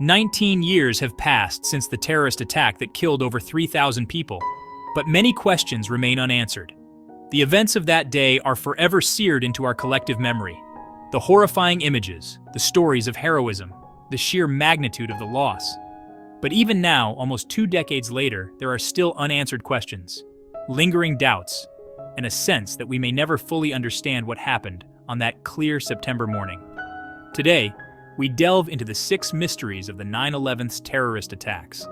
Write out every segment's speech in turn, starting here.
19 years have passed since the terrorist attack that killed over 3,000 people, but many questions remain unanswered. The events of that day are forever seared into our collective memory. The horrifying images, the stories of heroism, the sheer magnitude of the loss. But even now, almost 2 decades later, there are still unanswered questions, lingering doubts, and a sense that we may never fully understand what happened on that clear September morning. Today, we delve into the 6 mysteries of the 9/11's terrorist attacks.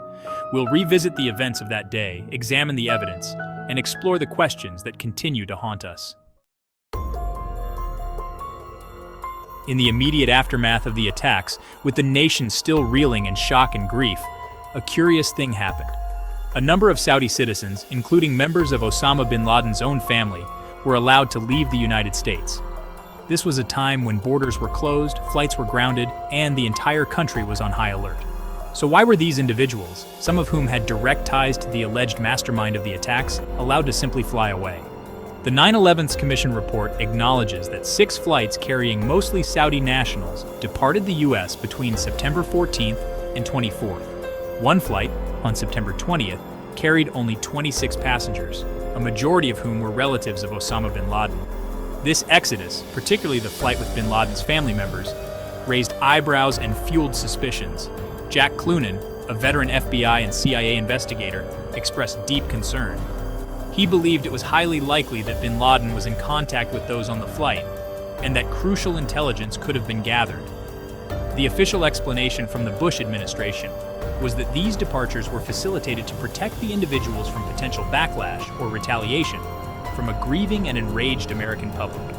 We'll revisit the events of that day, examine the evidence, and explore the questions that continue to haunt us. In the immediate aftermath of the attacks, with the nation still reeling in shock and grief, a curious thing happened. A number of Saudi citizens, including members of Osama bin Laden's own family, were allowed to leave the United States. This was a time when borders were closed, flights were grounded, and the entire country was on high alert. So why were these individuals, some of whom had direct ties to the alleged mastermind of the attacks, allowed to simply fly away? The 9/11's Commission report acknowledges that 6 flights carrying mostly Saudi nationals departed the U.S. between September 14th and 24th. One flight, on September 20th, carried only 26 passengers, a majority of whom were relatives of Osama bin Laden. This exodus, particularly the flight with bin Laden's family members, raised eyebrows and fueled suspicions. Jack Clunan, a veteran FBI and CIA investigator, expressed deep concern. He believed it was highly likely that bin Laden was in contact with those on the flight, and that crucial intelligence could have been gathered. The official explanation from the Bush administration was that these departures were facilitated to protect the individuals from potential backlash or retaliation from a grieving and enraged American public.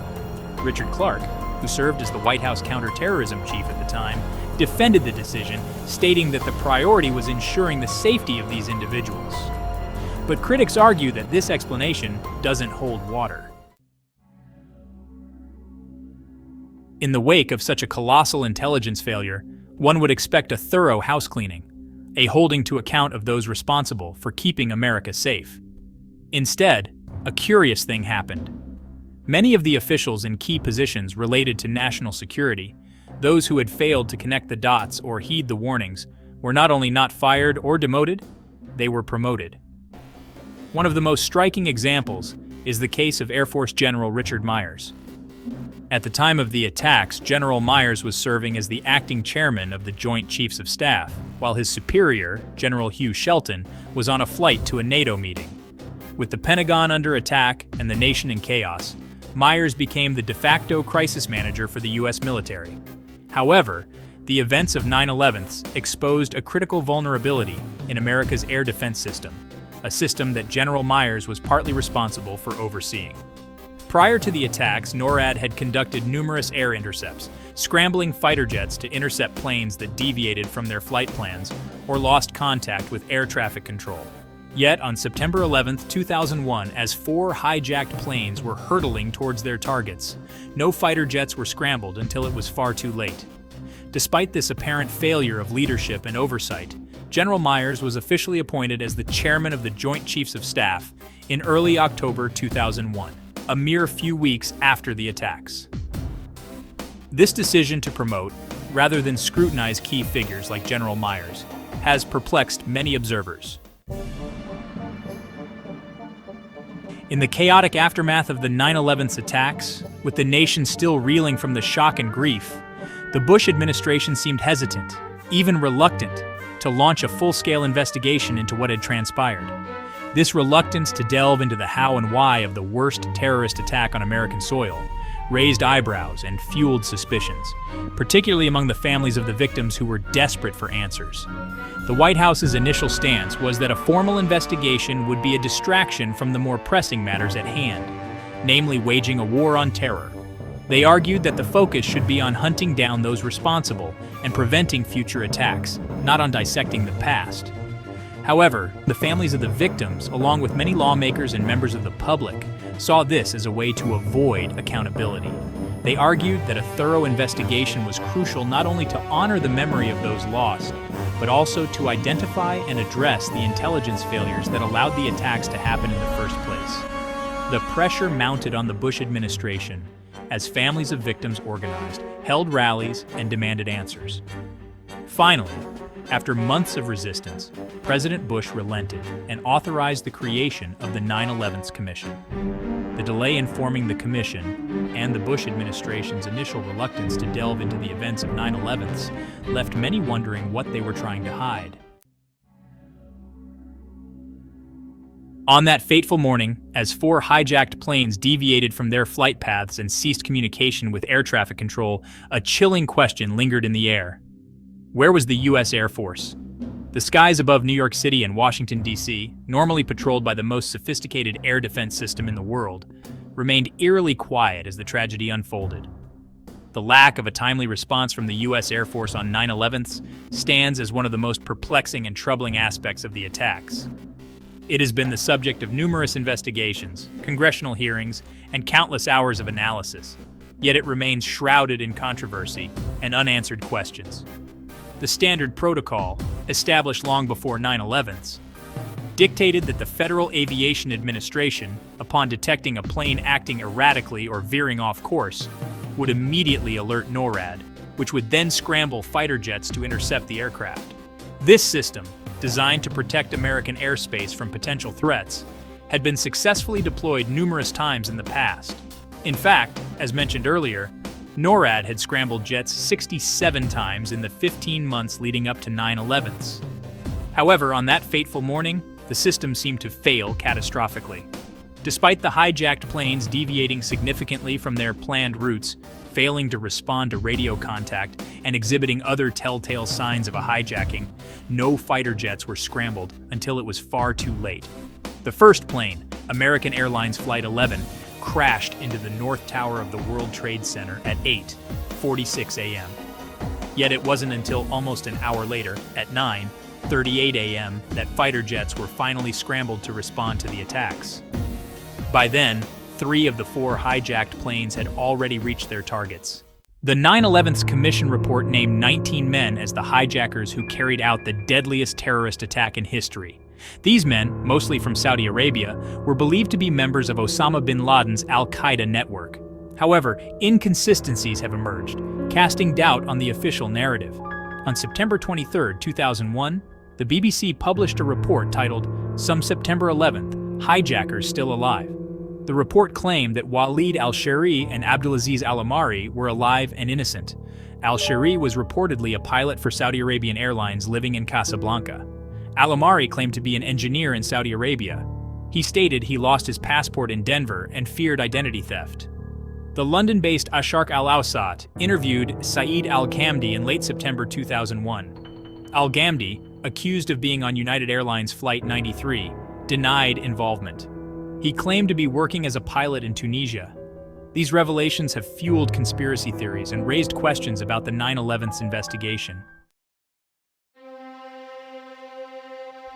Richard Clarke, who served as the White House counterterrorism chief at the time, defended the decision, stating that the priority was ensuring the safety of these individuals. But critics argue that this explanation doesn't hold water. In the wake of such a colossal intelligence failure, one would expect a thorough housecleaning, a holding to account of those responsible for keeping America safe. Instead, a curious thing happened. Many of the officials in key positions related to national security, those who had failed to connect the dots or heed the warnings, were not only not fired or demoted, they were promoted. One of the most striking examples is the case of Air Force General Richard Myers. At the time of the attacks, General Myers was serving as the acting chairman of the Joint Chiefs of Staff, while his superior, General Hugh Shelton, was on a flight to a NATO meeting. With the Pentagon under attack and the nation in chaos, Myers became the de facto crisis manager for the U.S. military. However, the events of 9/11 exposed a critical vulnerability in America's air defense system, a system that General Myers was partly responsible for overseeing. Prior to the attacks, NORAD had conducted numerous air intercepts, scrambling fighter jets to intercept planes that deviated from their flight plans or lost contact with air traffic control. Yet, on September 11, 2001, as 4 hijacked planes were hurtling towards their targets, no fighter jets were scrambled until it was far too late. Despite this apparent failure of leadership and oversight, General Myers was officially appointed as the chairman of the Joint Chiefs of Staff in early October 2001, a mere few weeks after the attacks. This decision to promote, rather than scrutinize key figures like General Myers, has perplexed many observers. In the chaotic aftermath of the 9/11 attacks, with the nation still reeling from the shock and grief, the Bush administration seemed hesitant, even reluctant, to launch a full-scale investigation into what had transpired. This reluctance to delve into the how and why of the worst terrorist attack on American soil raised eyebrows and fueled suspicions, particularly among the families of the victims who were desperate for answers. The White House's initial stance was that a formal investigation would be a distraction from the more pressing matters at hand, namely waging a war on terror. They argued that the focus should be on hunting down those responsible and preventing future attacks, not on dissecting the past. However, the families of the victims, along with many lawmakers and members of the public, saw this as a way to avoid accountability. They argued that a thorough investigation was crucial not only to honor the memory of those lost, but also to identify and address the intelligence failures that allowed the attacks to happen in the first place. The pressure mounted on the Bush administration as families of victims organized, held rallies, and demanded answers. Finally, after months of resistance, President Bush relented and authorized the creation of the 9/11 Commission. The delay in forming the commission and the Bush administration's initial reluctance to delve into the events of 9/11 left many wondering what they were trying to hide. On that fateful morning, as 4 hijacked planes deviated from their flight paths and ceased communication with air traffic control, a chilling question lingered in the air. Where was the U.S. Air Force? The skies above New York City and Washington, D.C., normally patrolled by the most sophisticated air defense system in the world, remained eerily quiet as the tragedy unfolded. The lack of a timely response from the U.S. Air Force on 9/11 stands as one of the most perplexing and troubling aspects of the attacks. It has been the subject of numerous investigations, congressional hearings, and countless hours of analysis, yet it remains shrouded in controversy and unanswered questions. The standard protocol, established long before 9/11, dictated that the Federal Aviation Administration, upon detecting a plane acting erratically or veering off course, would immediately alert NORAD, which would then scramble fighter jets to intercept the aircraft. This system, designed to protect American airspace from potential threats, had been successfully deployed numerous times in the past. In fact, as mentioned earlier, NORAD had scrambled jets 67 times in the 15 months leading up to 9/11. However, on that fateful morning, the system seemed to fail catastrophically. Despite the hijacked planes deviating significantly from their planned routes, failing to respond to radio contact, and exhibiting other telltale signs of a hijacking, no fighter jets were scrambled until it was far too late. The first plane, American Airlines Flight 11, crashed into the North Tower of the World Trade Center at 8:46 a.m. Yet it wasn't until almost an hour later, at 9:38 a.m., that fighter jets were finally scrambled to respond to the attacks. By then, 3 of the 4 hijacked planes had already reached their targets. The 9/11 Commission report named 19 men as the hijackers who carried out the deadliest terrorist attack in history. These men, mostly from Saudi Arabia, were believed to be members of Osama bin Laden's al-Qaeda network. However, inconsistencies have emerged, casting doubt on the official narrative. On September 23, 2001, the BBC published a report titled, "Some September 11th, Hijackers Still Alive." The report claimed that Walid al-Shari and Abdulaziz al-Amari were alive and innocent. Al-Shari was reportedly a pilot for Saudi Arabian Airlines living in Casablanca. Al-Amari claimed to be an engineer in Saudi Arabia. He stated he lost his passport in Denver and feared identity theft. The London-based Asharq al-Awsat interviewed Saeed al-Ghamdi in late September 2001. Al-Ghamdi, accused of being on United Airlines Flight 93, denied involvement. He claimed to be working as a pilot in Tunisia. These revelations have fueled conspiracy theories and raised questions about the 9/11 investigation.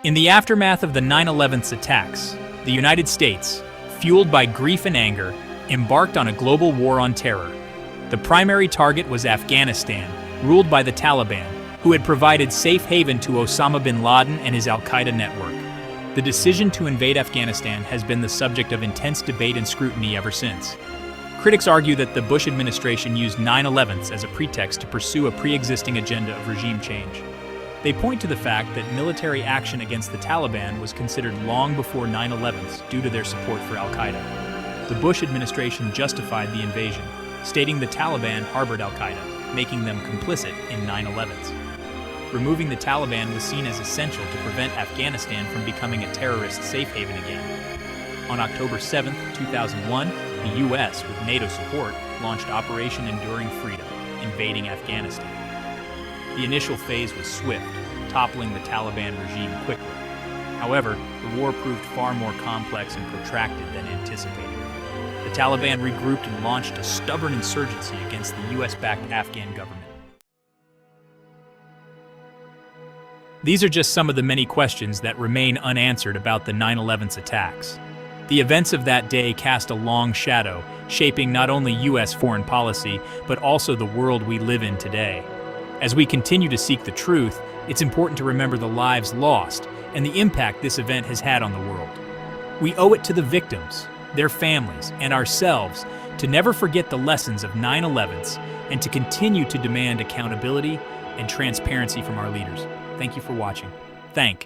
In the aftermath of the 9/11 attacks, the United States, fueled by grief and anger, embarked on a global war on terror. The primary target was Afghanistan, ruled by the Taliban, who had provided safe haven to Osama bin Laden and his al-Qaeda network. The decision to invade Afghanistan has been the subject of intense debate and scrutiny ever since. Critics argue that the Bush administration used 9/11 as a pretext to pursue a pre-existing agenda of regime change. They point to the fact that military action against the Taliban was considered long before 9/11 due to their support for al-Qaeda. The Bush administration justified the invasion, stating the Taliban harbored al-Qaeda, making them complicit in 9/11. Removing the Taliban was seen as essential to prevent Afghanistan from becoming a terrorist safe haven again. On October 7, 2001, the U.S., with NATO support, launched Operation Enduring Freedom, invading Afghanistan. The initial phase was swift, toppling the Taliban regime quickly. However, the war proved far more complex and protracted than anticipated. The Taliban regrouped and launched a stubborn insurgency against the U.S.-backed Afghan government. These are just some of the many questions that remain unanswered about the 9/11 attacks. The events of that day cast a long shadow, shaping not only U.S. foreign policy, but also the world we live in today. As we continue to seek the truth, it's important to remember the lives lost and the impact this event has had on the world. We owe it to the victims, their families, and ourselves to never forget the lessons of 9/11s and to continue to demand accountability and transparency from our leaders. Thank you for watching. Thank